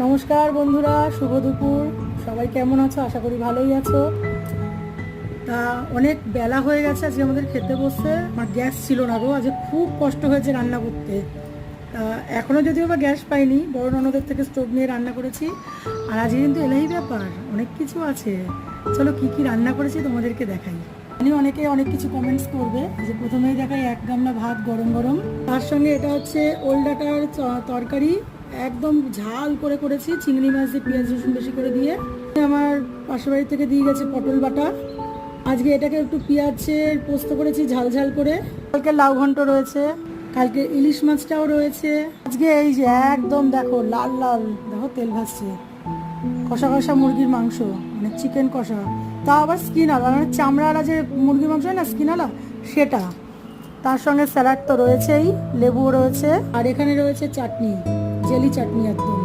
নমস্কার বন্ধুরা, শুভ দুপুর। সবাই কেমন আছো? আশা করি ভালোই আছো। তা অনেক বেলা হয়ে গেছে, আজকে আমাদের খেতে বসে। আমার গ্যাস ছিল না গো, আজকে খুব কষ্ট হয়েছে রান্না করতে। তা এখনও যদিও বা গ্যাস পাইনি, বড় ননদের থেকে স্টোভ নিয়ে রান্না করেছি। আর আজকে কিন্তু এলাই ব্যাপার, অনেক কিছু আছে। চলো কি কি রান্না করেছি তোমাদেরকে দেখাই। আমি অনেকে অনেক কিছু কমেন্টস করবে, যে প্রথমেই দেখাই এক গামলা ভাত গরম গরম, তার সঙ্গে এটা হচ্ছে ওল ডাঁটার তরকারি, একদম ঝাল করে করেছি, চিংড়ি মাছ দিয়ে পেঁয়াজ রসুন বেশি করে দিয়ে। আমার পাশের বাড়ি থেকে দিয়ে গেছে পটল বাটা। আজকে এটাকে একটু পেঁয়াজের পোস্ত করেছি ঝাল ঝাল করে। কালকে লাউ ঘন্ট রয়েছে, কালকে ইলিশ মাছটাও রয়েছে। আজকে এই যে একদম দেখো লাল লাল, দেখো তেল ভাসছে, কষা কষা মুরগির মাংস, মানে চিকেন কষা, তা আবার স্কিন আলা, মানে চামড়াওয়ালা যে মুরগির মাংস হয় না, স্কিন আলা, সেটা। তার সঙ্গে স্যালাড তো রয়েছেই, লেবুও রয়েছে, আর এখানে রয়েছে চাটনি, জেলি চাটনি একদম।